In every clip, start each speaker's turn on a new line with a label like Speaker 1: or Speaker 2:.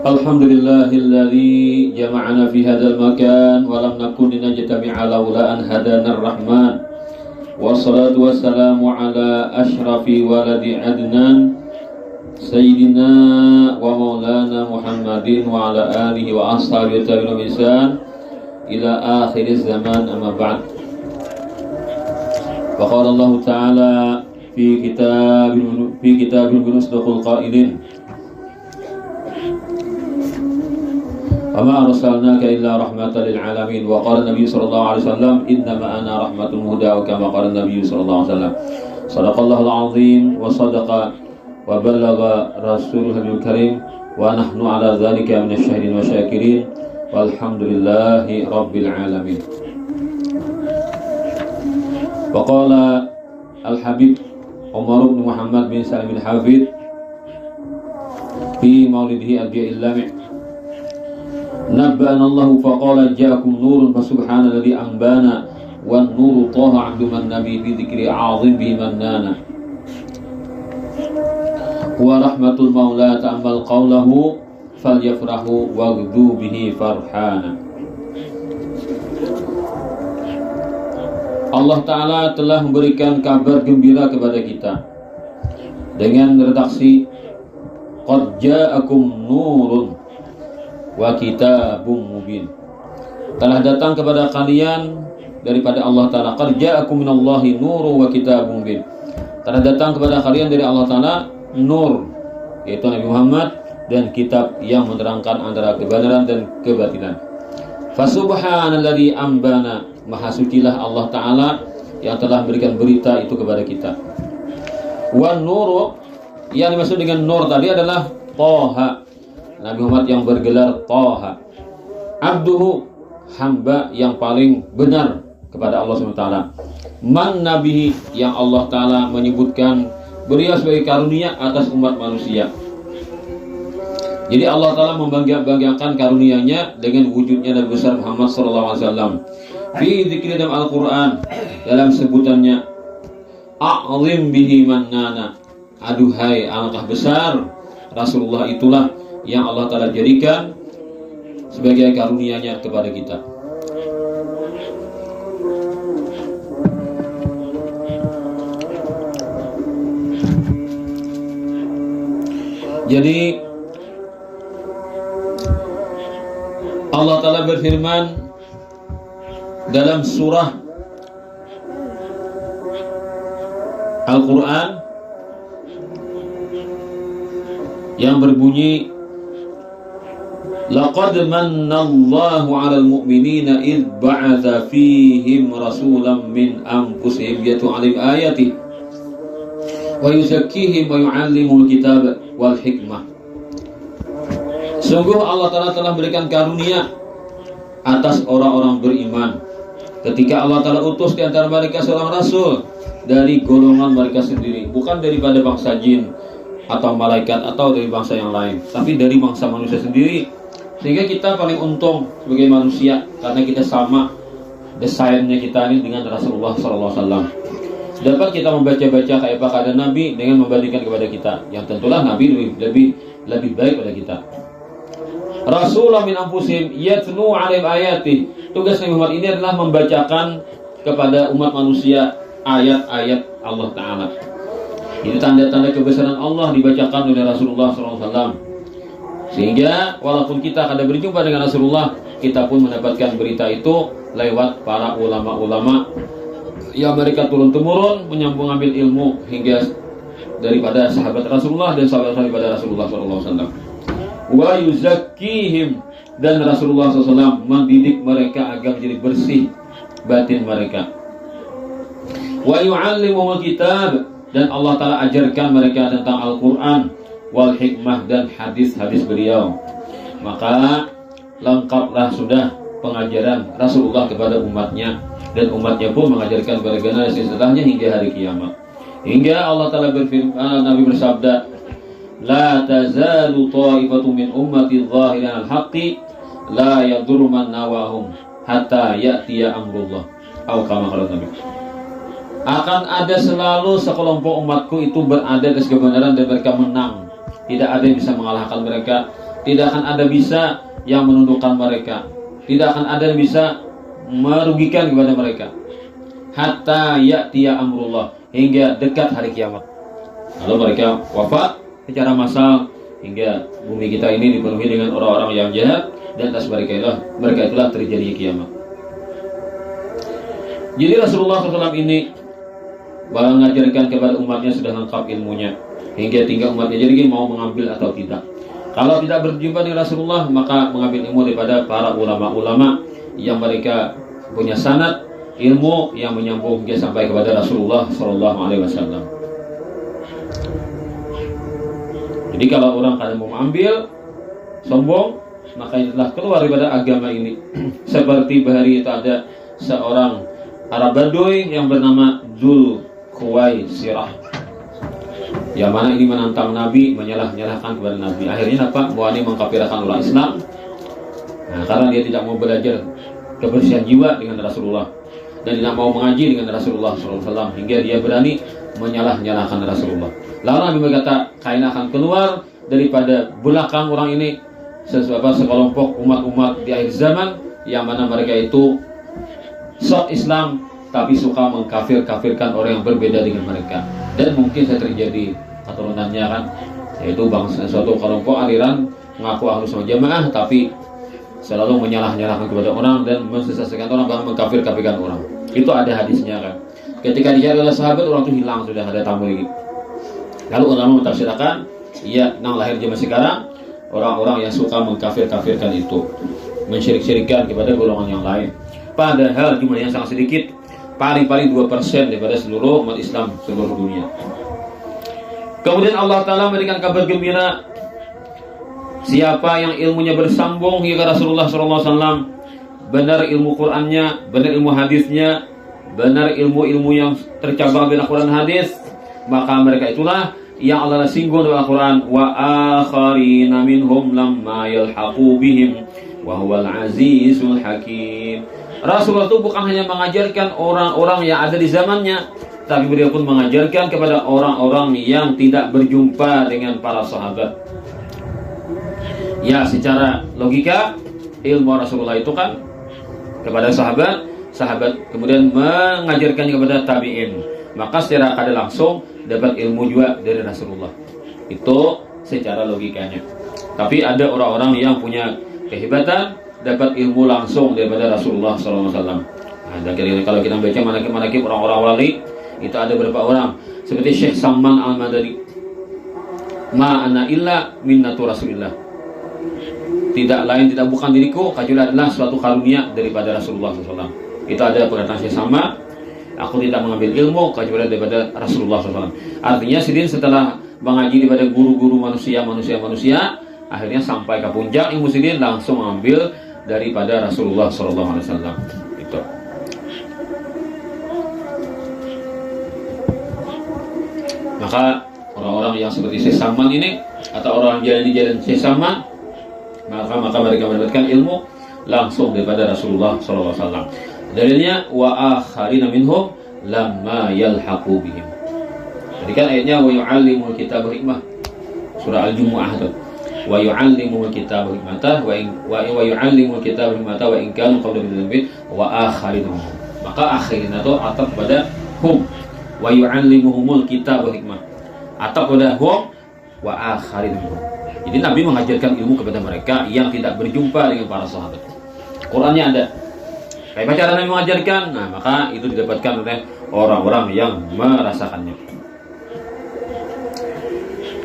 Speaker 1: Alhamdulillahilladzi jama'ana fi hadzal makan wa lam nakun linajtami'a laula an hadana ar-rahman. Wassalatu wassalamu ala ashrafi waladi adnan sayyidina wa maulana Muhammadin wa ala alihi wa ashabihi tabi'in bi ihsan ila akhiriz zaman, amma ba'd. Wa qala Allah ta'ala fi kitabin asdaqul qailin. Wa arsalnaka illa rahmatan lil alamin. Wa qala Nabi sallallahu alaihi wasallam, innama ana rahmatul muhda, wa kama qala Nabi sallallahu alaihi wasallam. Shadaqallahul azim wa sadaqa wa ballagha rasulul karim wa nahnu ala dzalika minasyahidin wa syakirin walhamdulillahi rabbil alamin. Wa qala al-habib Umar bin Muhammad bin Salim bin Hafid fi maulidihi al-bi'il lami', nabba'ana Allah faqala ja'akum nurun fasubhanalladzi anbana wan nuru taha 'abdu man nabi bi dzikri 'azim bi mannana wa rahmatul maula ta'ammal qawlahu falyafrahu waghdu bihi farhana. Allah Ta'ala telah memberikan kabar gembira kepada kita dengan redaksi qad ja'akum nurun wa kitabum mubin. Telah datang kepada kalian daripada Allah Ta'ala, qad ja'akum minallahi nurun wa kitabum mubin. Telah datang kepada kalian dari Allah Ta'ala nur, yaitu Nabi Muhammad, dan kitab yang menerangkan antara kebenaran dan kebatilan. Fasubhanalladzi ambana, maha sucilah Allah Ta'ala yang telah memberikan berita itu kepada kita. Wan nuru, yang dimaksud dengan nur tadi adalah Toha, Nabi Muhammad yang bergelar Toha. Abduhu, hamba yang paling benar kepada Allah SWT. Man nabihi, yang Allah Ta'ala menyebutkan beliau sebagai karunia atas umat manusia. Jadi Allah Ta'ala membanggakan karunia-Nya dengan wujudnya Nabi besar Muhammad SAW. Fi dzikri dalam Al-Quran, dalam sebutannya a'zim bihi mannana, aduhai alangkah besar Rasulullah itulah yang Allah Ta'ala jadikan sebagai karunia-Nya kepada kita. Jadi Allah Ta'ala berfirman dalam surah Al-Quran yang berbunyi, laqad mannallahu 'alal mu'minina idh ba'atha fihim rasulan min anfusihim yatlu 'alaihim ayatihi wa yuzakkihim wa yu'allimul kitaba wal hikmah. Sungguh Allah Ta'ala telah berikan karunia atas orang-orang beriman ketika Allah Ta'ala utus di antara mereka seorang rasul dari golongan mereka sendiri, bukan daripada bangsa jin atau malaikat atau dari bangsa yang lain, tapi dari bangsa manusia sendiri. Sehingga kita paling untung sebagai manusia karena kita sama desainnya kita ini dengan Rasulullah SAW. Dapat kita membaca-baca kayak apa keadaan Nabi dengan membandingkan kepada kita, yang tentulah Nabi lebih baik pada kita. Rasulullah min anfusihim yatlu 'alaihim ayati. Tugas Nabi Muhammad ini adalah membacakan kepada umat manusia ayat-ayat Allah Ta'ala. Ini tanda-tanda kebesaran Allah dibacakan oleh Rasulullah SAW. Sehingga walaupun kita akan berjumpa dengan Rasulullah, kita pun mendapatkan berita itu lewat para ulama-ulama yang mereka turun-temurun menyambung ambil ilmu hingga daripada sahabat Rasulullah dan sahabat-sahabat daripada Rasulullah SAW. Wa yuzakkihim, dan Rasulullah SAW mendidik mereka agar menjadi bersih batin mereka. Wa yu'allimuhul kitab, dan Allah Ta'ala ajarkan mereka tentang Al-Quran wal hikmah, dan hadis-hadis beliau. Maka lengkaplah sudah pengajaran Rasulullah kepada umatnya, dan umatnya pun mengajarkan kepada generasi setelahnya hingga hari kiamat. Hingga Allah Ta'ala berfirman, Nabi bersabda, la tazalu ta'ifatu min ummati zahiran al-haqqi la yadurru man nawahum hatta ya'tiya amrullah. Atau kama qala Nabi. Akan ada selalu sekelompok umatku itu berada di kebenaran dan mereka menang. Tidak ada yang bisa mengalahkan mereka Tidak akan ada bisa yang menundukkan mereka. Tidak akan ada yang bisa merugikan kepada mereka. Hatta ya'tiya amrullah, hingga dekat hari kiamat. Lalu mereka wafat secara massal hingga bumi kita ini dipenuhi dengan orang-orang yang jahat, dan atas mereka itulah terjadi kiamat. Jadi Rasulullah SAW ini mengajarkan kepada umatnya sudah lengkap ilmunya, hingga tinggal umatnya jadi mau mengambil atau tidak. Kalau tidak berjumpa dengan Rasulullah, maka mengambil ilmu daripada para ulama-ulama yang mereka punya sanad ilmu yang menyambung hingga sampai kepada Rasulullah SAW. Jadi kalau orang kadang mau mengambil sombong, maka itulah keluar daripada agama ini. Seperti bahari itu ada seorang Arab Baduy yang bernama Dzul Khuwaisirah, yang mana ini menantang Nabi, menyalah-nyalahkan kepada Nabi. Akhirnya apa? Wani mengkafirkan orang Islam. Nah, karena dia tidak mau belajar kebersihan jiwa dengan Rasulullah dan tidak mau mengaji dengan Rasulullah SAW, hingga dia berani menyalah-nyalahkan Rasulullah. Lalu Nabi berkata, kalian akan keluar daripada belakang orang ini sekelompok umat-umat di akhir zaman, yang mana mereka itu sok Islam tapi suka mengkafir-kafirkan orang yang berbeda dengan mereka. Dan mungkin saya terjadi keturunannya kan, yaitu bangsa suatu kelompok aliran mengaku ahlus sunnah jamaah tapi selalu menyalah-nyalahkan kepada orang dan mensesatkan orang, bahkan mengkafir-kafirkan orang. Itu ada hadisnya kan. Ketika dicari oleh sahabat, orang itu hilang, sudah ada tamu lagi. Lalu ulama mentafsirkan, iya, nang lahir zaman sekarang orang-orang yang suka mengkafir-kafirkan itu, mensyirik-syirikkan kepada golongan yang lain. Padahal jumlahnya sangat sedikit, paling-paling 2% daripada seluruh umat Islam seluruh dunia. Kemudian Allah Ta'ala memberikan kabar gembira, siapa yang ilmunya bersambung hingga Rasulullah SAW, benar ilmu Qur'annya, benar ilmu hadisnya, benar ilmu-ilmu yang tercabang dari Al-Quran hadis, maka mereka itulah yang Allah singgung dalam Al-Quran, wa akharina minhum lamma yalhaqu bihim wa huwal azizul hakim. Rasulullah itu bukan hanya mengajarkan orang-orang yang ada di zamannya, tapi beliau pun mengajarkan kepada orang-orang yang tidak berjumpa dengan para sahabat. Ya, secara logika ilmu Rasulullah itu kan kepada sahabat kemudian mengajarkan kepada tabi'in, maka secara kada langsung dapat ilmu juga dari Rasulullah. Itu secara logikanya. Tapi ada orang-orang yang punya kehebatan dapat ilmu langsung daripada Rasulullah SAW. Nah, dan kalau kita baca manakib orang-orang wali, itu ada beberapa orang seperti Syekh Salman Al-Madani, ma ana illa minnatu Rasulillah, tidak lain tidak bukan diriku kecuali adalah suatu karunia daripada Rasulullah SAW. Itu ada perkataan Syekh Salman, aku tidak mengambil ilmu kecuali daripada Rasulullah SAW. Artinya sidin setelah mengaji daripada guru-guru manusia, akhirnya sampai ke puncak ilmu sidin langsung mengambil daripada Rasulullah SAW. Itu. Maka orang-orang yang seperti Syekh Salman ini, atau orang yang jalan Syekh Salman, maka mereka mendapatkan ilmu langsung daripada Rasulullah SAW. Dalilnya wa akharina minhum lamma yalhaqu bihim. Jadi kan ayatnya wa yu'allimul kitaba hikmah, surah Al-Jumu'ah itu. Wa yu'allimul kitaba hikmata wa yu'allimul kitaba hikmata wa in kanu qabla bidzambin wa akharina. Maka akharina itu atap pada hum, wa yu'allimuhumul kitaba hikmah, atap pada hum wa akharina. Jadi Nabi mengajarkan ilmu kepada mereka yang tidak berjumpa dengan para sahabat. Qurannya ada. Kayak cara Nabi mengajarkan, nah maka itu didapatkan oleh orang-orang yang merasakannya.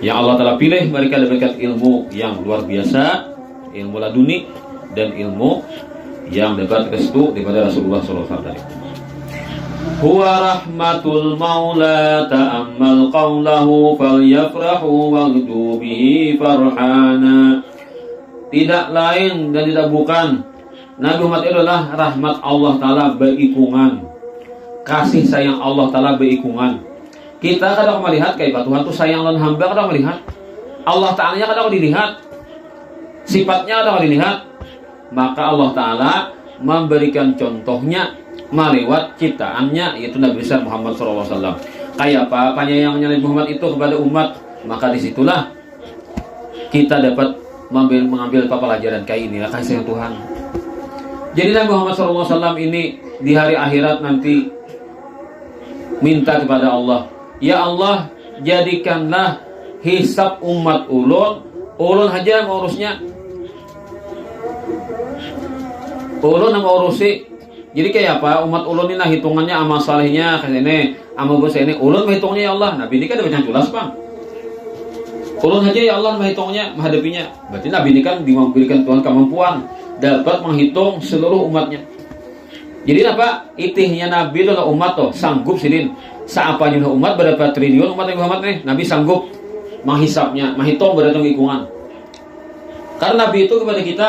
Speaker 1: Yang Allah telah pilih mereka dapatkan ilmu yang luar biasa, ilmu laduni dan ilmu yang dapat restu daripada Rasulullah SAW. Huwa rahmatul maula ta'ammal qawlahu falyafrahu waghdu bihi farhana. Tidak lain dan tidak bukan, Nabi Muhammad adalah rahmat Allah Ta'ala berikungan, kasih sayang Allah Ta'ala berikungan. Kita kadang melihat kayak Tuhan itu sayang dan hamba, kadang melihat Allah Ta'ala kadang dilihat, sifatnya kadang dilihat. Maka Allah Ta'ala memberikan contohnya melewat ciptaannya, yaitu Nabi besar Muhammad SAW. Kayak apa penyayangnya Nabi Muhammad itu kepada umat, maka disitulah kita dapat mengambil pelajaran kayak ini, kasih sayang Tuhan. Jadi Nabi Muhammad SAW ini di hari akhirat nanti minta kepada Allah, ya Allah, jadikanlah hisab umat ulun aja ngurusnya, ulun yang ngurusi. Jadi kayak apa, umat ulun ini nah hitungannya amal salehnya kayak ini, amal dosa ini ulun menghitungnya ya Allah. Nabi ini kan ada macam jelas Bang, ulun aja ya Allah menghitungnya, menghadapinya. Berarti Nabi ini kan diberikan Tuhan kemampuan dapat menghitung seluruh umatnya. Jadi apa? Itihnya Nabi adalah umat tuh sanggup sidin. Seapa jumlah umat, berapa triliun umat Nabi Muhammad nih, Nabi sanggup menghisapnya, menghitung berhitung hitungan. Karena Nabi itu kepada kita,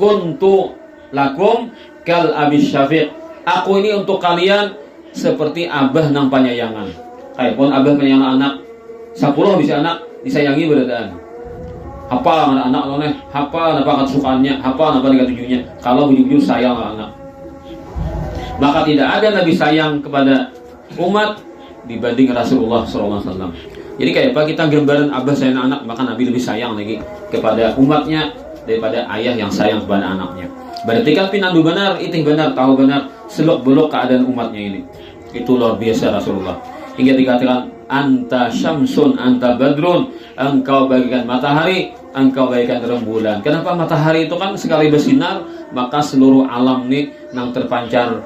Speaker 1: kuntu lakum kal abis syafiq. Aku ini untuk kalian seperti abah nang panyayangan. Kayak pun abah panyayangan anak, 10 bisa anak disayangi berdaan. Hafal anak lo nih, hafal apa kesukaannya, hafal apa tujuannya. Kalau bujur-bujur sayang anak, maka tidak ada Nabi sayang kepada umat dibanding Rasulullah SAW. Jadi kayak apa, kita gambaran abah sayang anak, maka Nabi lebih sayang lagi kepada umatnya daripada ayah yang sayang kepada anaknya. Berarti kan pinandu benar, itih benar, tahu benar seluk beluk keadaan umatnya ini. Itu luar biasa Rasulullah. Hingga dikatakan anta syamsun anta badrun, engkau bagikan matahari, engkau bagikan rembulan. Kenapa? Matahari itu kan sekali bersinar, maka seluruh alam nih yang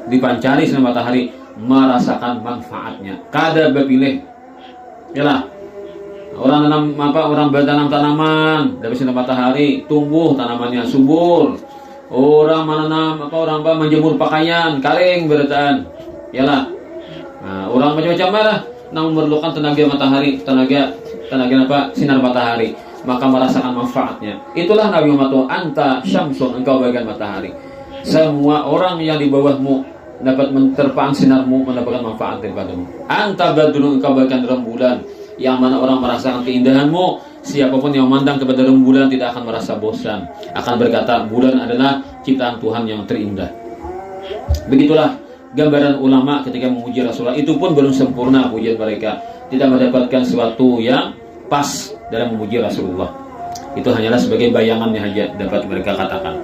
Speaker 1: dipancari sinar matahari merasakan manfaatnya. Kada berpilih. Yalah. Orang tanam orang bertanam tanaman dari sinar matahari, tumbuh tanamannya subur. Orang menanam orang menjemur pakaian, kering berataan. Yalah. Nah, orang macam-macam lah yang memerlukan tenaga matahari, tenaga sinar matahari, maka merasakan manfaatnya. Itulah Nabi Muhammad, anta syamsun, engkau bagian matahari. Semua orang yang di bawahmu dapat menerpaan sinarmu, mendapatkan manfaat daripadamu. Anta badrun, engkau bagian rembulan, yang mana orang merasakan keindahanmu. Siapapun yang memandang kepada rembulan tidak akan merasa bosan, akan berkata bulan adalah ciptaan Tuhan yang terindah. Begitulah gambaran ulama ketika memuji Rasulullah. Itu pun belum sempurna pujian mereka, tidak mendapatkan sesuatu yang pas dalam memuji Rasulullah. Itu hanyalah sebagai bayangannya saja dapat mereka katakan.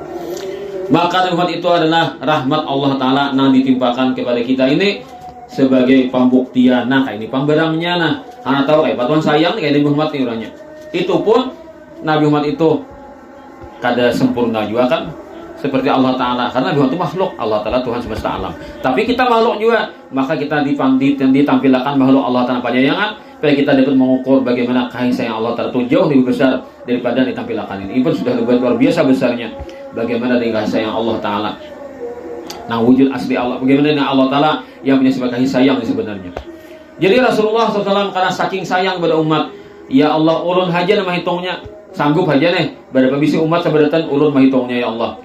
Speaker 1: Maka Muhammad itu adalah rahmat Allah Ta'ala yang ditimpakan kepada kita ini sebagai pembuktian. Nah kayak ini pemberangnya, nah karena tahu kayak Tuhan sayang kayak Nabi Muhammad ini orangnya. Itu pun Nabi Muhammad itu kada sempurna juga kan, seperti Allah Ta'ala. Karena Nabi Muhammad itu makhluk, Allah Ta'ala Tuhan semesta alam. Tapi kita makhluk juga, maka kita ditampilkan makhluk Allah Ta'ala panjangan, supaya kita dapat mengukur bagaimana kasih sayang Allah Ta'ala itu jauh lebih besar daripada ditampilkan ini. Ini pun sudah luar biasa besarnya. Bagaimana dengan kasih sayang Allah Ta'ala, nah wujud asli Allah, bagaimana dengan Allah Ta'ala yang punya sifat kasih sayang sebenarnya. Jadi Rasulullah SAW karena saking sayang pada umat, ya Allah ulun haja nama hitungnya, sanggup aja nih berapa bisi umat seberatan ulun menghitungnya ya Allah.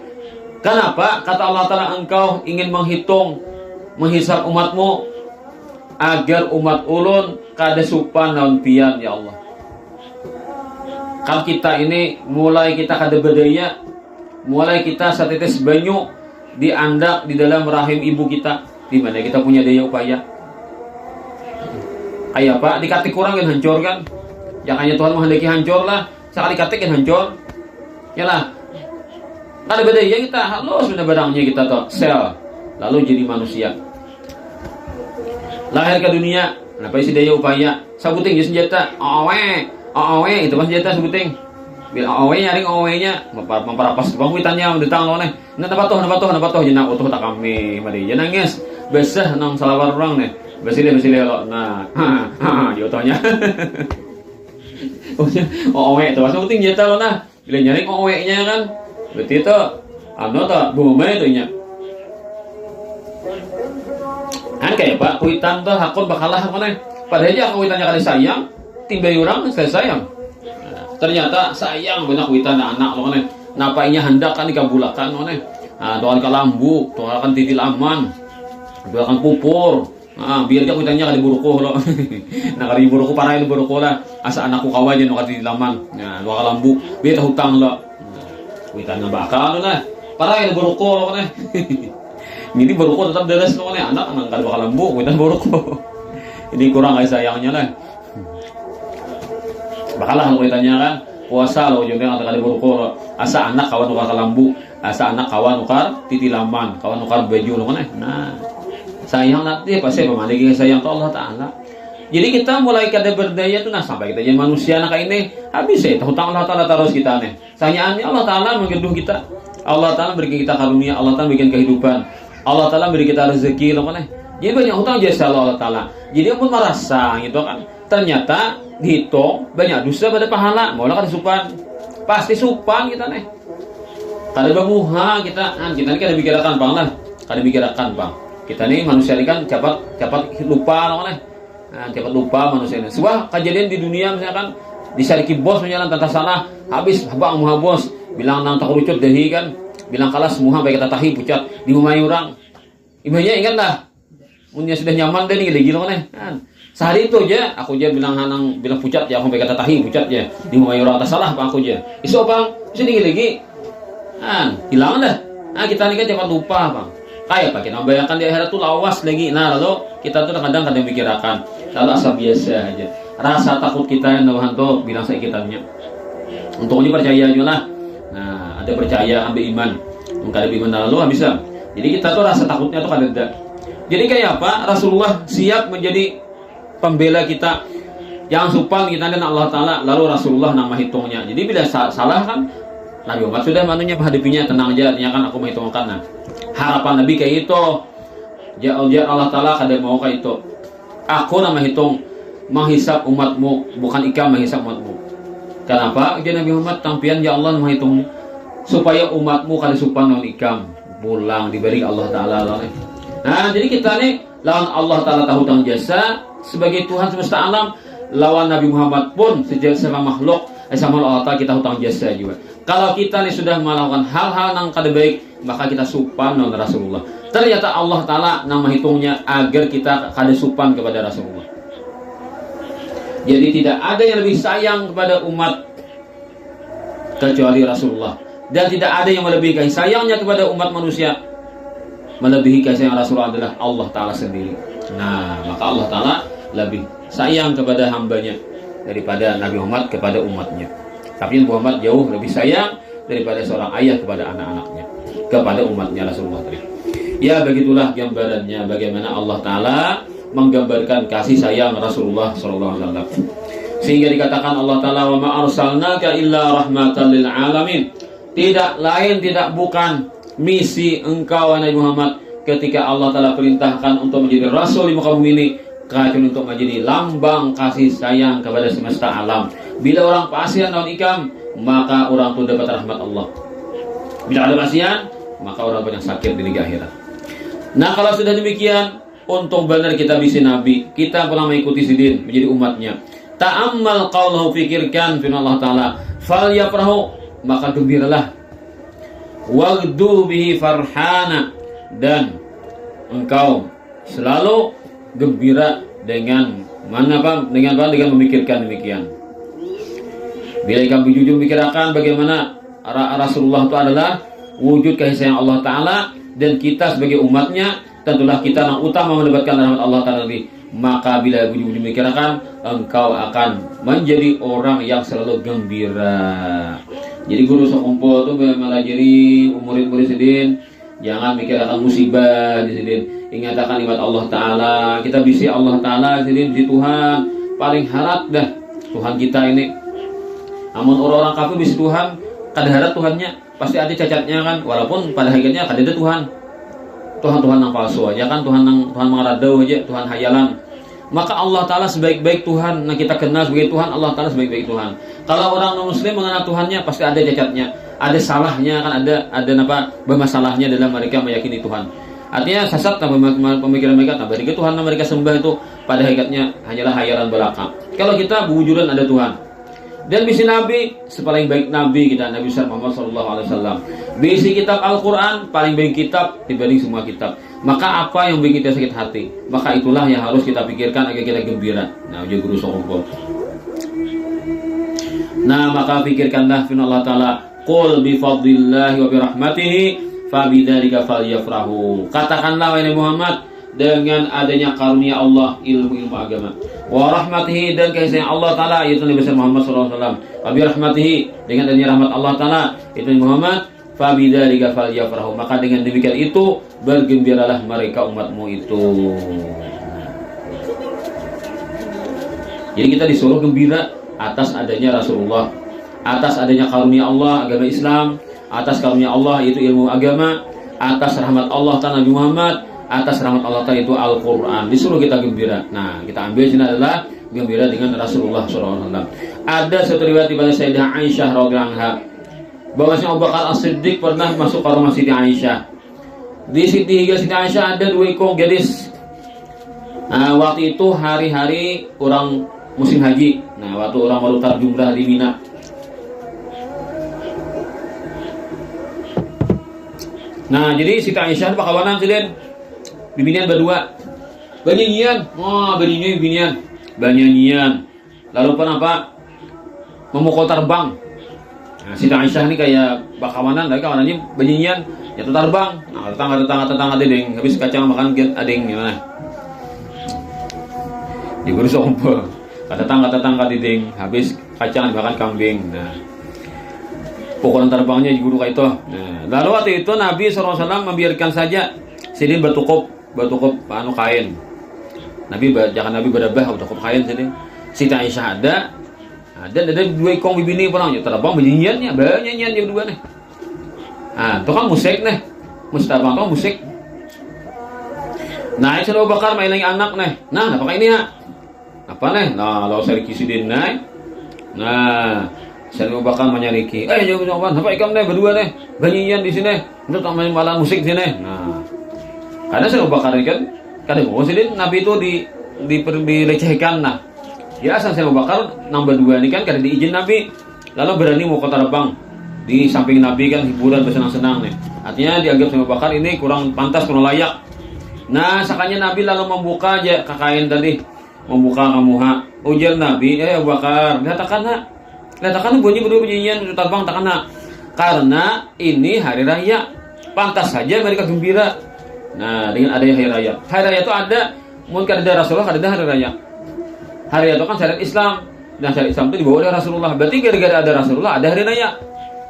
Speaker 1: Kenapa? Kata Allah Ta'ala, engkau ingin menghisap umatmu agar umat ulun kada supan naun pian ya Allah. Kan kita ini mulai kita kada berdaya, mulai kita satetes banyu diandak di dalam rahim ibu kita, di mana kita punya daya upaya. Kayak apa? Dikatik kurang kan hancur kan? Yang hanya Tuhan menghendaki hancur lah, sekali katik kan hancur. Yalah. Ada bedanya kita halus benar barangnya kita tuh sel, lalu jadi manusia. Lahir ke dunia, kenapa isi daya upaya? Sabuting jadi senjata, awe itu kan senjata sabuting. Bila awe nyaring awe-nya, memperapas bang witannya datang lo nih. Nah napatuh jenak utuh tak kami, mari jangan nangis. Besah nang salawar orang nih. Besile lo. Nah, di otonya. Awe itu pas sabuting senjata lo nah. Bila nyaring awe-nya kan. Berarti itu bumi itu nya. Kan kayak Pak kuitan tuh hakun bakalah hakun padahal aja kuitannya kali sayang timbai orang sekali sayang. Nah, ternyata sayang banyak kuitan anak lo nih. Napainya hendak kan dikabulakan lo nih. Nah, doakan kalambu, doakan titil aman, doakan pupur. Nah, biar dia kuitannya kali burukuh lo. Nah, kali burukuh parah itu burukuh lah. Asa anakku kawan jadi kali titil aman. Nah, doakan kalambu, biar hutang lo. Kuitan na bakal lah. Para yang beruko nih. Ini beruko tetap deres nih anak nangkal bakal lembu, kuitan beruko. Ini kurang kasih sayangnya lah. Bakalah kuitannya kan. puasa lo jeung ada kali burukor asa anak kawan ukar kalambu asa anak kawan ukar titilaman kawan ukar baju lo kan nah sayang nanti pasti pemaligi sayang to Allah taala. Jadi kita mulai kada berdaya tuh nah sampai kita jadi manusia nak ini habis hutang Allah taala terus kita nih sanyaannya Allah taala menggeduh kita, Allah taala beri kita karunia, Allah taala bikin kehidupan, Allah taala beri kita rezeki lo kan jadi banyak hutang jasa Allah taala. Jadi pun merasa gitu kan ternyata dihitung banyak dosa pada pahala mau lah kada supan pasti supan kita nih kada bamuha kita ini kada pikirkan bang lah kada pikirkan bang kita nih manusia ini kan cepat lupa loh nih cepat lupa manusia ini sebuah kejadian di dunia misalkan disariki bos menjalan tanpa salah habis abang muha bos bilang nang tak rucut dehi kan bilang kalas muha baik kita tahi pucat di rumah orang ibunya ingat lah punya sudah nyaman deh nih lagi loh nih kan sehari itu aja aku aja bilang pucat ya aku baik kata tahi pucat ya di rumah orang tak salah bang aku aja iso bang bisa tinggi lagi kan hilang dah kita ini kan cepat lupa bang kayak pak kita bayangkan di akhirat tuh lawas lagi nah lalu kita tuh kadang mikirakan lalu asal biasa aja rasa takut kita yang Tuhan tuh bilang saya kitanya untungnya percaya aja lah nah ada percaya ambil iman ada iman lalu bisa jadi kita tuh rasa takutnya tuh kada ada jadi kayak apa Rasulullah siap menjadi pembela kita yang supan kita dan Allah Ta'ala lalu Rasulullah nama hitungnya jadi bila salah kan Nabi Muhammad sudah manunya menghadapinya tenang aja artinya kan aku menghitungkan nah harapan Nabi kayak itu ya Allah Ta'ala kada mau kayak itu aku nama hitung menghisap umatmu bukan ikam menghisap umatmu kenapa jadi Nabi Muhammad tampian ya Allah menghitungnya supaya umatmu kada supan non ikam pulang diberi Allah Ta'ala nah jadi kita nih lawan Allah Ta'ala tahu tang jasa sebagai Tuhan semesta alam lawan Nabi Muhammad pun sama makhluk sama Allah Ta'ala kita hutang jasa juga kalau kita nih sudah melakukan hal-hal yang kada baik maka kita supan non Rasulullah ternyata Allah Ta'ala nama hitungnya agar kita kada supan kepada Rasulullah jadi tidak ada yang lebih sayang kepada umat kecuali Rasulullah dan tidak ada yang melebihi kasih sayangnya kepada umat manusia melebihi kasih sayang Rasulullah adalah Allah Ta'ala sendiri nah maka Allah Ta'ala lebih sayang kepada hambanya daripada Nabi Muhammad kepada umatnya tapi Muhammad jauh lebih sayang daripada seorang ayah kepada anak-anaknya kepada umatnya Rasulullah tadi ya begitulah gambarannya bagaimana Allah Ta'ala menggambarkan kasih sayang Rasulullah SAW sehingga dikatakan Allah Ta'ala wa ma arsalnaka illa rahmatan lil alamin tidak lain tidak bukan misi engkau Nabi Muhammad ketika Allah Ta'ala perintahkan untuk menjadi Rasul di muka bumi ini kecuali untuk menjadi lambang kasih sayang kepada semesta alam bila orang pasien daun ikam maka orang itu dapat rahmat Allah bila ada pasien maka orang banyak sakit di negeri akhirat nah kalau sudah demikian untung benar kita bisa Nabi kita pernah mengikuti sidin menjadi umatnya ta'ammal qawlahu fikirkan firman Allah Ta'ala fal yafrahu maka gembiralah wagdu bihi farhana dan engkau selalu gembira dengan dengan memikirkan demikian bila kamu jujur memikirkan bagaimana Rasulullah itu adalah wujud kasih sayang Allah Ta'ala dan kita sebagai umatnya tentulah kita yang utama mendapatkan rahmat Allah Ta'ala maka bila jujur memikirkan engkau akan menjadi orang yang selalu gembira jadi guru sekumpul itu melajari murid-murid sidin jangan mikirkan musibah di sidin ingatkan nikmat Allah Ta'ala kita bisa Allah Ta'ala sidin di Tuhan paling harap dah Tuhan kita ini namun orang-orang kafir bisa Tuhan kada harap Tuhannya pasti ada cacatnya kan walaupun pada hakikatnya kada ada Tuhan yang palsu aja kan Tuhan mengaradau aja Tuhan hayalan maka Allah Ta'ala sebaik-baik Tuhan nah kita kenal sebagai Tuhan Allah Ta'ala sebaik-baik Tuhan kalau orang non-muslim mengenal Tuhannya pasti ada cacatnya ada salahnya kan ada bermasalahnya dalam mereka meyakini Tuhan artinya sesat pemikiran mereka tambah dikit Tuhan yang mereka sembah itu pada hakikatnya hanyalah hayalan belaka kalau kita berwujudan ada Tuhan dan bisi Nabi sepaling baik Nabi kita Nabi Muhammad SAW bisi kitab Al-Quran paling baik kitab dibanding semua kitab maka apa yang bikin kita sakit hati maka itulah yang harus kita pikirkan agar kita gembira nah uji guru sokongkol nah maka pikirkanlah firman Allah Ta'ala qul bifadlillahi wa birahmatihi fabidzalika falyafrahu katakanlah wahai Muhammad dengan adanya karunia Allah ilmu agama. Wa rahmatihi, dan kasih sayang Allah Ta'ala yaitu Nabi Muhammad SAW. Wa bi rahmatihi, dengan adanya rahmat Allah Ta'ala yaitu Nabi Muhammad, fa bidzalika falyafrahu, maka dengan demikian itu bergembiralah mereka umatmu itu. Jadi kita disuruh gembira atas adanya Rasulullah, atas adanya karunia Allah agama Islam, atas karunia Allah yaitu ilmu agama, atas rahmat Allah Ta'ala Nabi Muhammad, atas rahmat Allah Ta'ala itu Al-Quran. Disuruh kita gembira. Nah, kita ambil sini adalah gembira dengan Rasulullah SAW. Ada satu riwayat daripada Sayyidah Aisyah radhiyallahu anha bahwasanya Abu Bakar As-Siddiq pernah masuk ke rumah Siti Aisyah. Di Siti Aisyah ada 2 ekor gadis. Nah, waktu itu hari-hari orang musim haji. Nah, waktu orang baru jumrah di Mina. Nah, jadi Siti Aisyah pakawanan sidin bibinian berdua. Banyanyian. Oh, banyanyian. Lalu apa? Memukul terbang. Nah, Siti Aisyah ini kayak bakawanan, dari kawanannya banyanyian, jatuh terbang. Nah, tetangga ding, habis kacang makan ading gimana? Digurus ompol. Tetangga ding, habis kacang makan kambing. Nah, pukulan terbangnya di guru kayak itu. Nah, lalu waktu itu Nabi SAW membiarkan saja sidin bertukup kain. Jangan Nabi berdabah bertukup kain sidin. Siti Aisyah ada 2 ekor bibini pulang terbang banyanyiannya berdua nih. Ah, itu kan musik nih. Mustabang itu musik. Nah, itu Abu Bakar main lagi anak nih. Nah, apa ini ya? Apa nih? Nah, lalu saya kisidin nih. Nah, saya Abu Bakar menyariki. Jangan apa ikam nih berdua nih. Banyanyian di sini. Untuk main malam musik di sini. Nah, karena saya Abu Bakar ini kan kadang sidin Nabi itu dilecehkan. Nah, ya asal saya Abu Bakar nomor 2 ini kan kada diizin Nabi. Lalu berani mau ke terbang. Di samping Nabi kan hiburan bersenang-senang nih. Artinya dianggap sama Bakar ini kurang pantas, kurang layak. Nah, sakanya Nabi lalu membuka aja kain tadi, membuka kamuha. Ujar Nabi, Abu Bakar, lihatkan bunyi berdua bunyian terbang takana. Karena ini hari raya, pantas saja mereka gembira. Nah, dengan adanya hari raya. Hari raya itu ada, mungkin ada Rasulullah, ada hari raya. Hari raya itu kan syariat Islam, dan syariat Islam itu dibawa oleh Rasulullah. Berarti gara-gara ada Rasulullah, ada hari raya.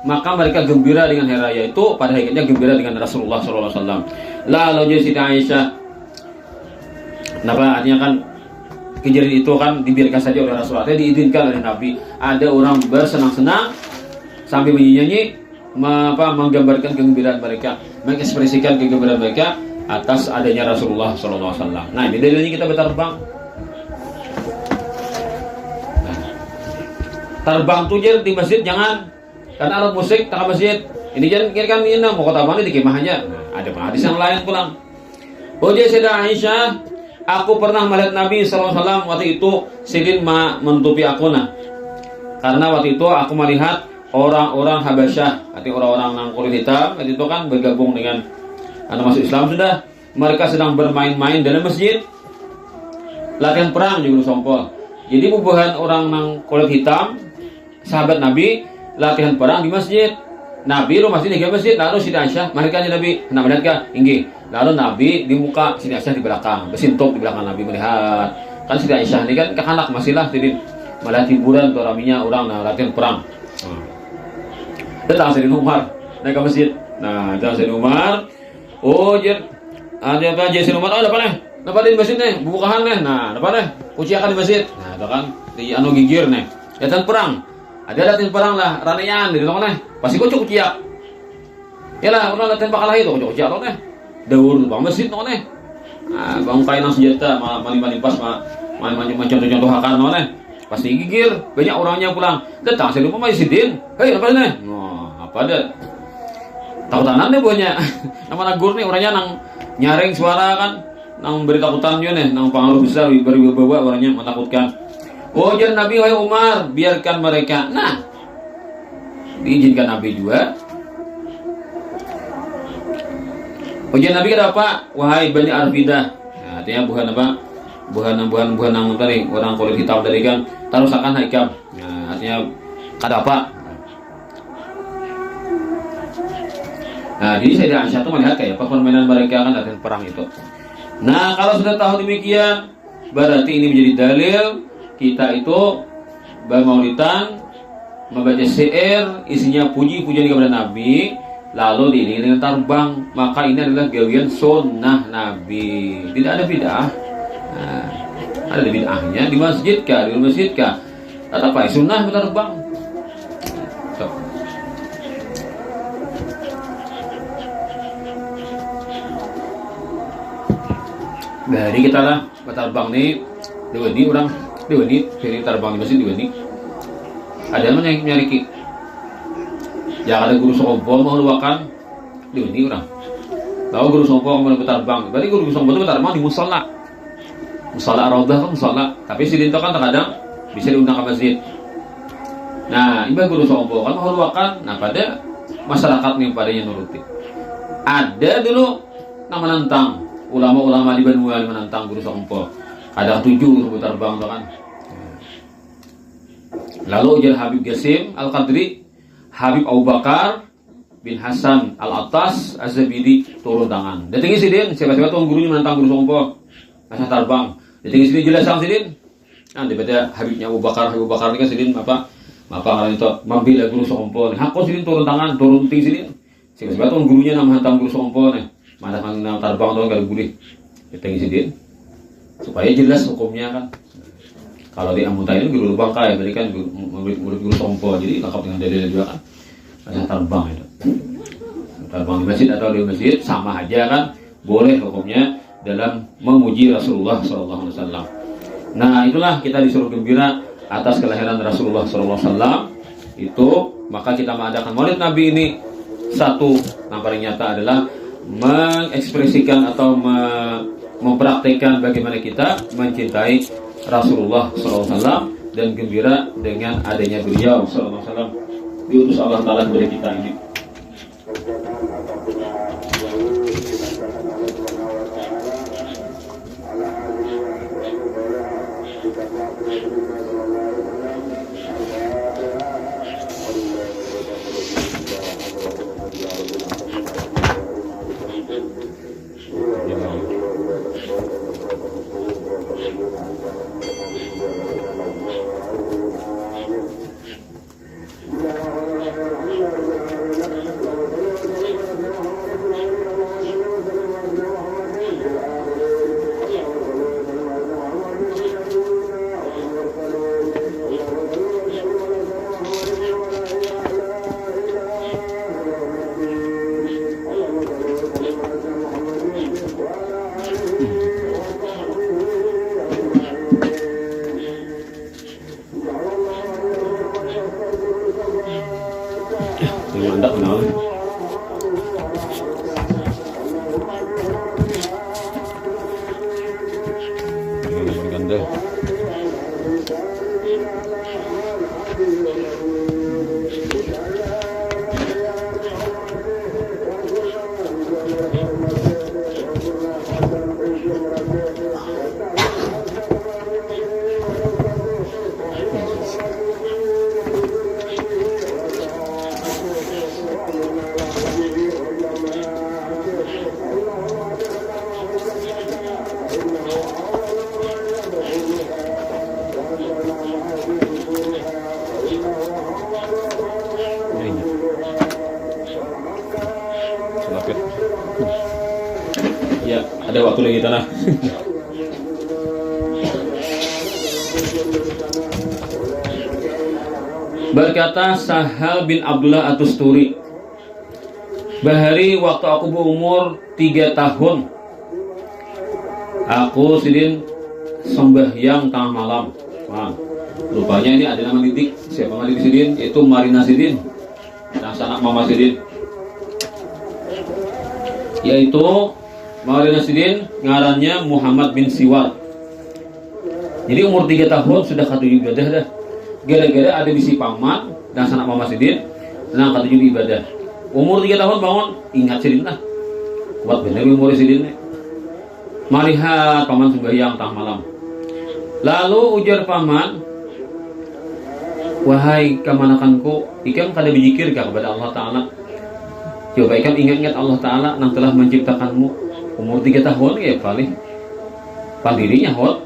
Speaker 1: Maka mereka gembira dengan hari raya itu, pada hakikatnya gembira dengan Rasulullah SAW. Lalu jadi Siti Aisyah, kenapa artinya kan kejadian itu kan dibiarkan saja oleh Rasulullah, diizinkan oleh Nabi. Ada orang bersenang-senang sambil menyanyi, menggambarkan kegembiraan mereka, mengekspresikan kegembiraan mereka atas adanya Rasulullah SAW. Nah, ini dalilnya kita berterbang. Terbang tuh di masjid jangan. Karena alat musik tak masjid. Ini jangan kira ini mau kota mana di kemah aja. Nah, ada hadis yang lain pulang. Dia Sayyidah Aisyah, aku pernah melihat Nabi SAW waktu itu sidin menutupi aku nah. Karena waktu itu aku melihat orang-orang Habasyah, artinya orang-orang yang kulit hitam, waktu itu kan bergabung dengan masuk Islam sudah. Mereka sedang bermain-main dalam masjid. Latihan perang juga sompol. Jadi bubuhan orang yang kulit hitam, sahabat Nabi latihan perang di masjid. Nabi rumah sini ke masjid, lalu Siti Aisyah mereka Nabi hendak melihat kah? Inggih. Lalu Nabi di muka, Siti Aisyah di belakang, bersintok di belakang Nabi melihat. Kan Siti Aisyah ini kan kekanak masih lah jadi melihat hiburan atau raminya orang latihan perang. Datang Sayyidina Umar naik ke masjid. Nah, datang Sayyidina Umar. Ada apa Sayyidina Umar? Apa nih? Apa di masjid nih? Bukahan nih. Nah, apa nih? Kuciakan di masjid. Nah, itu kan di gigir nih. Latihan perang. Ada latihan perang lah, ranean di tengah nih. Pasti kocok kuciak. Yalah, orang latihan bakal itu kocok kuciak nih. Daur bang masjid nih. Nah, bang kainan senjata, mani pas, contoh akan nih. Pasti gigir, banyak orangnya pulang. Datang saya lupa masih sidin. Hei, apa nih? Apa ada? Takutan deh banyak. Nama nagur nih orangnya nang nyaring suara kan, nang beri takutan juga nih, nang pengaruh besar berwibawa orangnya menakutkan. Jangan Nabi wahai Umar, biarkan mereka. Nah, diizinkan Nabi juga. Jangan Nabi kata apa? Wahai Bani Arfidah. Nah, artinya bukan apa? Bukan yang tadi orang kulit hitam tadi kan tarusakan haikam. Nah, artinya kata apa? Nah, jadi Sayyidah Aisyah itu melihat kayak permainan mereka kan latihan perang itu. Nah, kalau sudah tahu demikian, berarti ini menjadi dalil kita itu bermaulidan, membaca syair isinya puji-pujian kepada Nabi, lalu diiringi dengan terbang. Maka ini adalah gawian sunnah Nabi. Tidak ada bid'ah. Nah, ada bid'ahnya di masjid kah, di masjid kah? Tetap baik sunnah terbang. Dari kita lah terbang nih, diweni orang, diweni dari terbang di masjid diweni. Ada yang nyari yang ada guru sombong mau luakan diweni orang. Tahu guru sombong mau terbang, berarti guru sombong itu terbang di musola. Musola Raudhah kan musola, tapi sidin itu kan terkadang bisa diundang ke masjid. Nah, ibarat guru sombong kan mau luakan, nah pada masyarakat nih padanya nuruti. Ada dulu nama nantang ulama-ulama di Bandung yang menantang guru sombong. Kadang 7 guru terbang tuh kan. Lalu ujar Habib Qasim Al-Qadri, Habib Abu Bakar bin Hasan Al-Attas Az-Zabidi turun tangan. Datangi sidin, siapa-siapa tuh gurunya menantang guru sombong. Masa terbang. Datangi sidin jelas sang sidin. Nah, daripada Habibnya Abu Bakar ini kan sidin apa orang itu membela guru sombong. Hakku sidin turun tangan, turun ting sidin. Siapa-siapa tuh gurunya menantang guru sombong nih. Mana kan terbang tuh enggak boleh. Datangi sidin. Supaya jelas hukumnya kan. Kalau di Amutai itu guru bangkai, berarti kan murid guru sompo, jadi lengkap dengan dalil juga kan. Banyak terbang itu. Terbang di masjid atau di masjid sama aja kan, boleh hukumnya dalam memuji Rasulullah SAW. Nah, itulah kita disuruh gembira atas kelahiran Rasulullah SAW. Itu maka kita mengadakan Maulid Nabi ini satu yang paling nyata adalah mengekspresikan atau mempraktikkan bagaimana kita mencintai Rasulullah SAW dan gembira dengan adanya beliau SAW diutus Allah Ta'ala kepada kita ini. Mantap benar. Ini ganda. Ya, ada waktu lagi tanah. Berkata Sahal bin Abdullah At-Tusturi, bahari waktu aku berumur 3 tahun, aku sidin sembahyang tengah malam. Nah, rupanya ini ada nama didik. Siapa nama didik sidin? Itu Marina Sidin, dan anak Mama Sidin. Yaitu Maulana Sidin ngarannya Muhammad bin Siwar. Jadi umur 3 tahun sudah katujuh ibadah dah. Gara-gara ada bisi paman dan sanak Mama Sidin dan katujuh ibadah. Umur 3 tahun bangun ingat Sidin lah. Kuat bener umur Sidin. Melihat paman sembahyang tengah malam. Lalu ujar paman, wahai kamanakanku, ikam kada berzikirkah kepada Allah Ta'ala? Coba ikam ingat-ingat Allah Ta'ala yang telah menciptakanmu. Umur 3 tahun ya paling pandirinya hot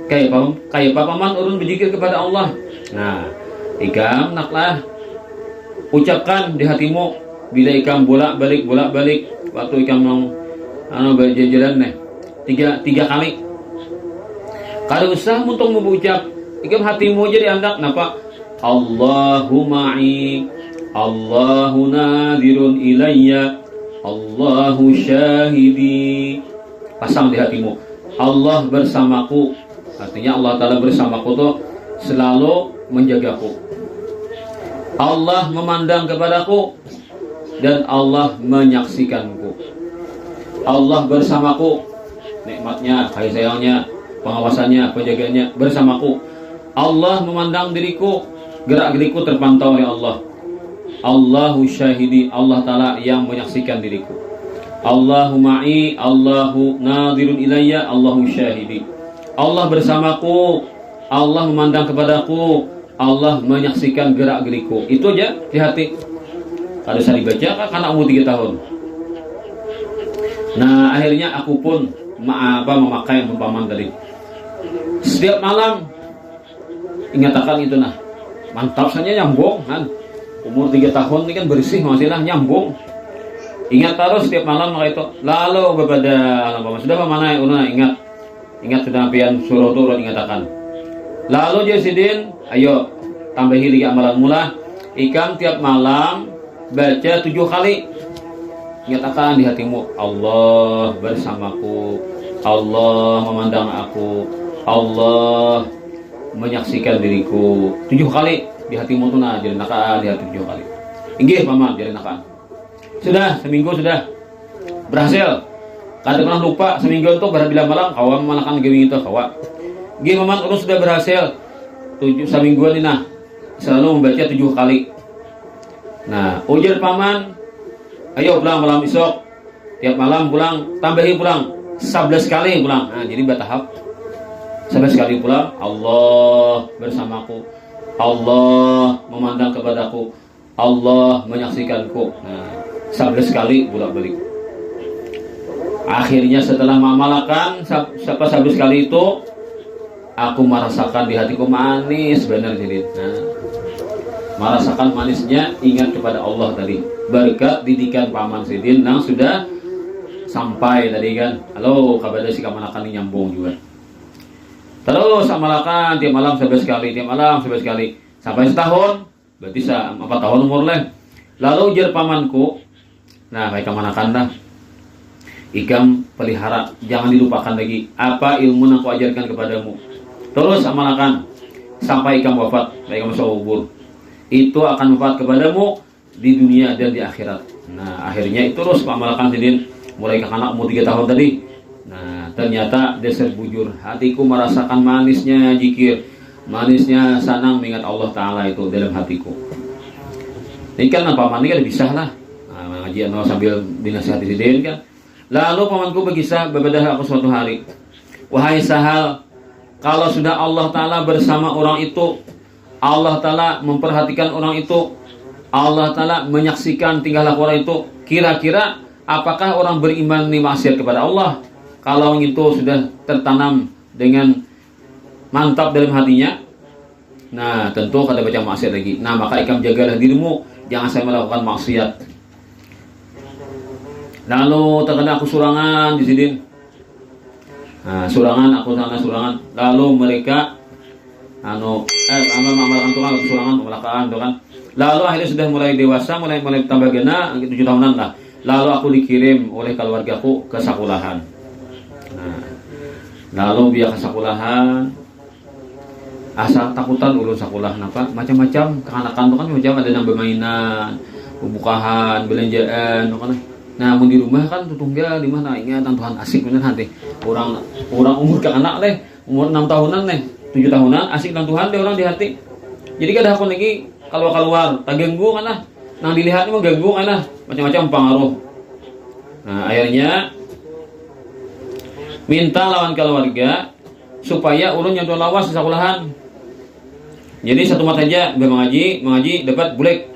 Speaker 1: kayak papaman urun berzikir kepada Allah. Nah, ikam naklah ucapkan di hatimu bila ikam bolak-balik waktu ikam mau berjalan nih tiga kali. Kalau usah untuk mengucap ikam hatimu jadi andak napa Allahu ma'i, Allahu nadirun ilayya, Allahu syahidi. Pasang di hatimu Allah bersamaku, artinya Allah Ta'ala bersamaku tuh selalu menjagaku. Allah memandang kepadaku dan Allah menyaksikanku. Allah bersamaku, nikmatnya, kasih sayangnya, pengawasannya, penjagaannya bersamaku. Allah memandang diriku, gerak-geriku terpantau oleh Allah. Allahu syahidi, Allah Ta'ala yang menyaksikan diriku. Allahu ma'i, Allahu nadirun ilayya, Allahu syahidi. Allah bersamaku, Allah memandang kepadaku, Allah menyaksikan gerak-geriku. Itu aja di hati. Kalau saya dibaca kan anak umur 3 tahun. Nah, akhirnya aku pun memakai umpamaan tadi. Setiap malam ingatakan itu nah. Mantap saja nyambung kan. Umur 3 tahun ini kan bersih masih lah nyambung. Ingat terus setiap malam maka itu. Lalu kepada sudah mana ingat sudah pian suruh turun ingatakan. Lalu Jasidin, ayo tambahi lagi amalan mula. Ikam tiap malam baca 7 kali. Nyatakan di hatimu Allah bersamaku, Allah memandang aku, Allah menyaksikan diriku. 7 kali di hatimu tuh nah jalan di hati 7 kali. Inggih paman jalan. Sudah seminggu sudah berhasil. Kadang pernah lupa seminggu itu bila malam kawan malakan gini itu kawan. Nggih paman urus sudah berhasil 7 semingguan ini nah selalu membaca 7 kali. Nah ujar paman, ayo pulang malam esok, tiap malam pulang, tambahi pulang 11 kali pulang. Nah jadi bertahap 11 kali pulang. Allah bersamaku, Allah memandang kepadaku, Allah menyaksikanku. Nah 11 kali bolak-balik. Akhirnya setelah mengamalkan 11 kali itu, aku merasakan di hatiku manis benar jadi. Nah, merasakan manisnya ingat kepada Allah tadi. Berkat didikan Paman Sidin yang sudah sampai tadi kan. Halo, kabar si kamanakan ini nyambung juga. Terus amalakan tiap malam 11 kali, tiap malam 11 kali sampai setahun. Berarti 4 tahun umur leh. Lalu ujar pamanku, nah baik kamanakan dah. Ikam pelihara, jangan dilupakan lagi apa ilmu yang aku ajarkan kepadamu. Terus amalkan sampai ikam wafat, baik kamu subur. Itu akan wafat kepadamu di dunia dan di akhirat. Nah, akhirnya itu terus amalkan Sidin mulai ke anak umur 3 tahun tadi. Nah, ternyata dasar bujur hatiku merasakan manisnya zikir, manisnya senang mengingat Allah Ta'ala itu dalam hatiku. Ini kan paman ini kan bisa lah. Nah, ngaji sambil dinasihati Sidin kan. Lalu pamanku berkisah berbeda aku suatu hari. Wahai Sahal, kalau sudah Allah Ta'ala bersama orang itu, Allah Ta'ala memperhatikan orang itu, Allah Ta'ala menyaksikan tingkah laku orang itu, kira-kira apakah orang beriman ini maksiat kepada Allah? Kalau itu sudah tertanam dengan mantap dalam hatinya, nah tentu kada baca maksiat lagi. Nah maka ikam jagalah dirimu, jangan saya melakukan maksiat. Lalu terkena aku surangan di Sidin. Nah, surangan. Lalu mereka amalkan Tuhan surangan pemelakaan kan. Lalu akhirnya sudah mulai dewasa, mulai tambah gena 7 tahunan lah. Lalu aku dikirim oleh keluargaku ke sekolahan. Nah, lalu dia ke sekolahan. Asa takutan ulun sekolah apa macam-macam kekanakan tuh kan macam ada yang bermainan, pembukaan, belanjaan kan. Nah, mun di rumah kan tutunggal di mana ingatan Tuhan asik bener hati. Orang umur ke anak leh, umur 6 tahunan leh, 7 tahunan asik dengan Tuhan deh orang di hati. Jadi kada hakun lagi kalau keluar tak ganggu kan lah. Nang dilihat mah ganggu kan lah, macam-macam pengaruh. Nah, akhirnya minta lawan keluarga supaya ulun yang lawas di sekolahan. Jadi satu mata aja mengaji dapat bulek.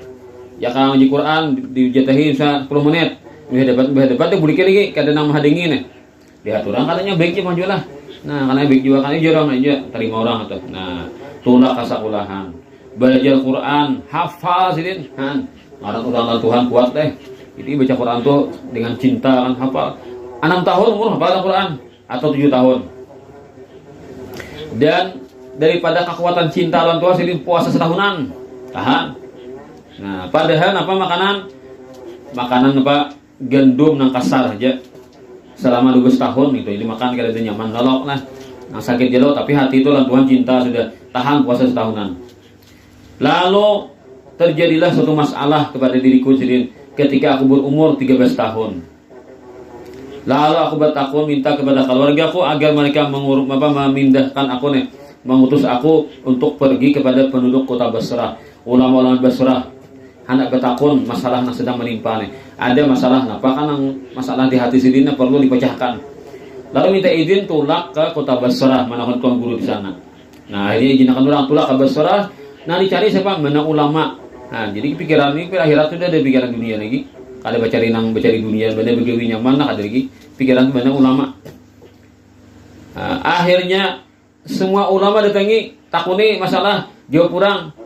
Speaker 1: Ya kan ngaji Quran dijatahi 10 menit. Bisa dapat tuh buliknya lagi kada nang mahadengin. Lihat orang katanya baiknya maju lah. Nah, karena baik juga kan jarang aja terima orang atau. Nah, tulak kasakulahan. Belajar Quran, hafal sidin. Han, orang Tuhan kuat deh. Jadi baca Quran tuh dengan cinta kan hafal. 6 tahun umur hafal Quran atau 7 tahun. Dan daripada kekuatan cinta orang tua sidin puasa setahunan. Tahan. Nah, padahal apa makanan? Makanan apa? Gandum nang kasar aja. Selama 12 tahun gitu, jadi makan kada nyaman nolok lah. Nah, sakit jelo tapi hati itu lan Tuhan cinta sudah tahan puasa setahunan. Lalu terjadilah suatu masalah kepada diriku sidin ketika aku berumur 13 tahun. Lalu aku bertakun minta kepada keluargaku agar mereka memindahkan aku nih, mengutus aku untuk pergi kepada penduduk kota Basrah, ulama-ulama Basrah. Hendak bertakun masalah yang sedang menimpa nih. Ada masalah apa kan masalah di hati sidin perlu dipecahkan. Lalu minta izin tulak ke kota Basrah, menahan tuan guru di sana. Nah, akhirnya izinkan orang tulak ke Basrah. Nah, dicari siapa? Mana ulama. Nah, jadi pikiran ini akhirat sudah ada pikiran dunia lagi. Kada bacari dunia, benda begawi nyaman lah kada lagi. Pikiran mana ulama. Nah, akhirnya semua ulama datangi takuni masalah jawab kurang.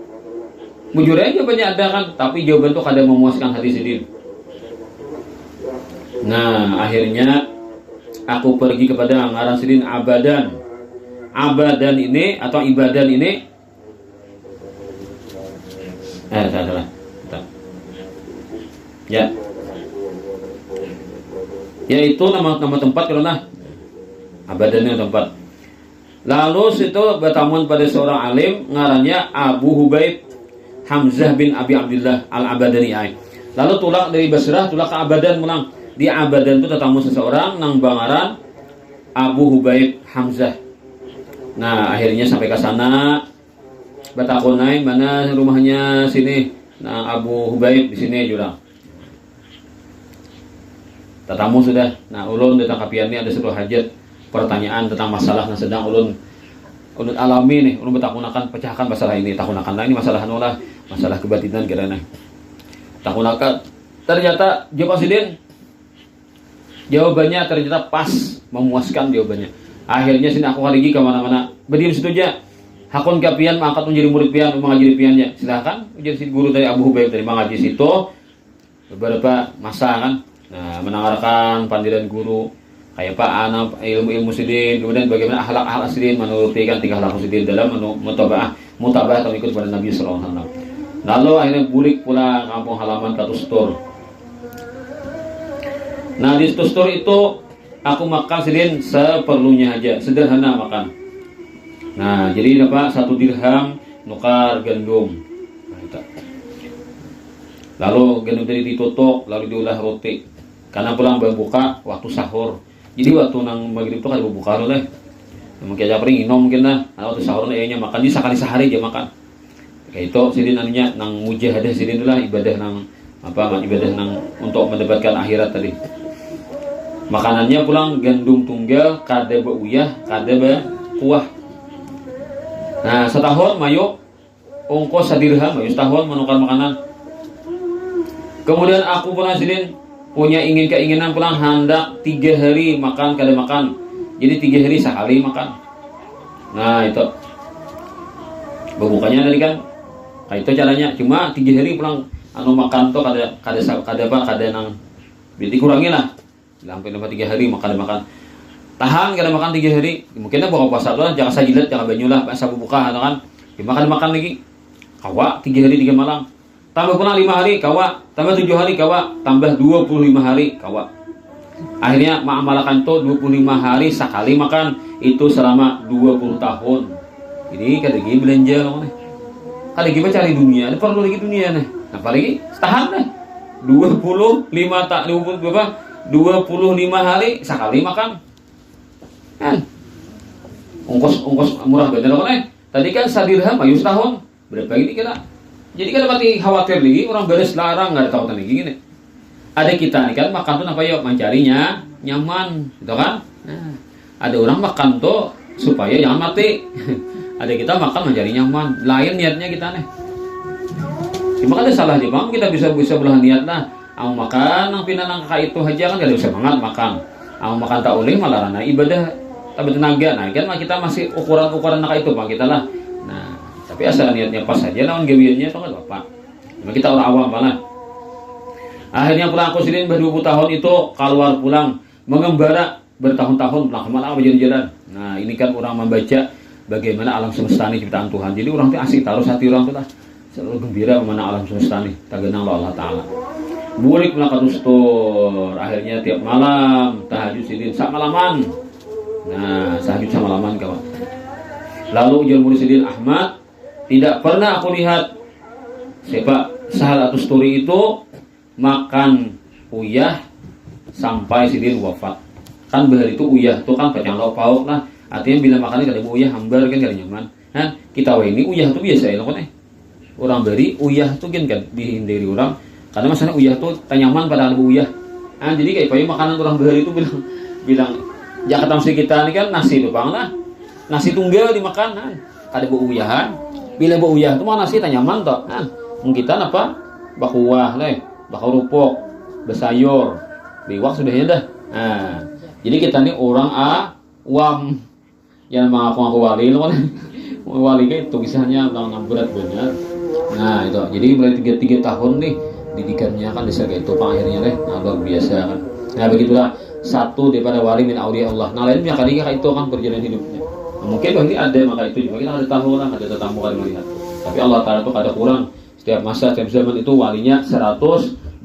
Speaker 1: Mujur aja jawabannya ada kan, tapi jawaban itu kada memuaskan hati sidin. Nah, akhirnya aku pergi kepada ngaran sidin Abadan. Abadan ini atau Ibadan ini salah. Ya. Yaitu nama tempat karena Abadan itu tempat. Lalu situ bertamu pada seorang alim ngarannya Abu Hubaib Hamzah bin Abi Abdullah Al-Abadani. Lalu tulak dari Basrah tulak ke Abadan pulang. Di Abadan itu tetamu seseorang nang bangaran Abu Hubaib Hamzah. Nah, akhirnya sampai ke sana batakonai mana rumahnya sini. Nah, Abu Hubaib di sini juga. Tetamu sudah. Nah, ulun datang kapian ini ada sebuah hajat pertanyaan tentang masalah yang sedang ulun alami nih. Ulun betakunakan pecahkan masalah ini. Takunakan lah ini masalah anulah. Masalah kebatinan kirana. Takunakan. Ternyata jawab sidin. Jawabannya ternyata pas, memuaskan jawabannya. Akhirnya sini aku lagi ke mana-mana. Berdiam situ aja. Hakun kapian mangkat menjadi murid pian, mengaji piannya. Silakan jadi guru dari Abu Hubaib dari mengaji situ. Beberapa masa kan. Nah, mendengarkan pandiran guru kayak Pak anak ilmu sidin, kemudian bagaimana akhlak sidin menuruti kan tingkah laku sidin dalam mutabah atau ikut pada Nabi sallallahu alaihi wasallam. Lalu akhirnya bulik pulang kampung halaman ke Tustur. Nah, di Tustur itu aku makan sidin seperlunya aja, sederhana makan. Nah, jadi apa? 1 dirham nukar gandum. Nah, itu. Lalu gandum tadi ditutuk, lalu diolah roti. Karena pulang berbuka waktu sahur. Jadi waktu nang maghrib itu kan berbuka loh deh. Mungkin aja paling inom mungkin lah. Karena waktu sahur nya makan di sekali sehari aja makan. Kayak itu sidin nangnya nang mujahadah sidin lah ibadah nang ibadah nang untuk mendapatkan akhirat tadi. Makanannya pulang gandum tunggal, kada beuyah, kada kuah. Nah, setahun mayu ongkos 1 dirham, mayu setahun menukar makanan. Kemudian aku pulang sidin punya keinginan pulang hendak 3 hari makan kada makan. Jadi 3 hari sekali makan. Nah, itu. Berbukanya tadi kan. Nah, itu caranya. Cuma 3 hari pulang makan tuh kada nang dikurangi lah. Sampai 3 hari makan. Tahan kada makan 3 hari. Mungkinnya buka puasa doang, jangan sajilat, jangan banyu lah, pas buka atau kan. Makan lagi. Kawa 3 hari 3 malam. Tambah pulang 5 hari kawa, tambah 7 hari kawa, tambah 25 hari kawa. Akhirnya mengamalkan tuh 25 hari sekali makan itu selama 20 tahun. Jadi kada lagi belanja loh nih. Kada lagi cari dunia, ada perlu lagi dunia nih. Nah, apalagi tahan nih. 25 hari sekali makan. Kan? Ongkos murah bener loh nih. Tadi kan 1 dirham ayo setahun. Berapa ini kira? Jadi kan mati khawatir lagi orang beres larang nggak ada tahu lagi gini. Ada kita nih kan makan tuh apa ya mencarinya nyaman, gitu kan? Nah, ada orang makan tuh supaya jangan mati. Ada kita makan mencari nyaman, lain niatnya kita nih. Cuma kan ada salah di bang, kita bisa belah niat lah. Ang makan, ang pinanang kakak itu aja kan gak ada semangat makan. Ang makan tak oleh malah rana ibadah tapi tenaga. Nah kan kita masih ukuran nak itu pak kita lah. Nah tapi asal niatnya pas saja, namun gawiannya itu kan bapak. Cuma kita orang awam malah. Akhirnya pulang aku sidin 20 tahun itu keluar pulang mengembara bertahun-tahun pulang kemana berjalan-jalan. Nah ini kan orang membaca bagaimana alam semesta ini ciptaan Tuhan. Jadi orang tuh asik taruh hati orang tuh lah selalu gembira mana alam semesta ini. Tagenang Allah Taala. Burik melakukan ustur. Akhirnya tiap malam tahajud sidin sak malaman. Nah tahajud sak malaman kawan. Lalu ujian murid sidin Ahmad, tidak pernah aku lihat siapa Sahal atau Turi itu makan uyah sampai sidin wafat. Kan bahar itu uyah itu kan kacang lauk pauk lah. Artinya bila makannya kada uyah hambar kan kada nyaman. Nah, kita ini uyah itu biasa ya kan. Orang beri uyah itu kan dihindari orang karena masalah uyah itu tanyaman pada ada uyah. Nah, jadi kayak payu makanan orang bahar itu bilang Jakarta mesti kita ini kan nasi itu bang lah. Nasi tunggal dimakan kan. Kada uyahan. Bila uyah itu mah nasi tanyaman toh. Nah, kita apa? Bakuah lah. Bakal rupok, bersayur, biwak sudahnya dah. Nah, jadi kita nih orang awam yang mengaku wali loh kan. Wali itu kisahnya tentang berat benar. Nah itu, jadi mulai 3 tahun nih didikannya kan bisa kayak itu akhirnya deh, nah, luar biasa kan. Nah begitulah satu daripada wali min auliya Allah. Nah lainnya kali itu kan berjalan hidupnya. Nah, mungkin ini ada maka itu juga kita ada tahu lah, ada tetamu kali melihat. Tapi Allah Taala itu kada kurang. Setiap masa, setiap zaman itu walinya 124.000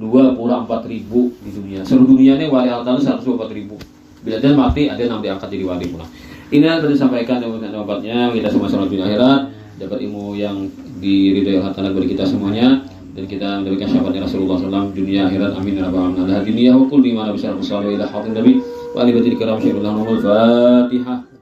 Speaker 1: di dunia. Seluruh dunia ini wali Allah Ta'ala 124.000. Bila dia mati, ada yang diangkat jadi wali pula. Ini yang tadi disampaikan dengan obatnya. Kita sama-sama dunia akhirat dapat ilmu yang diridhai Allah Ta'ala bagi kita semuanya, dan kita mendapatkan syafaatnya Rasulullah SAW dunia akhirat. Amin ya rabbal alamin. Hadiniya wa kulli ma bisa rasul ila hatin nabi wa ali batil karam syirullah Fatihah.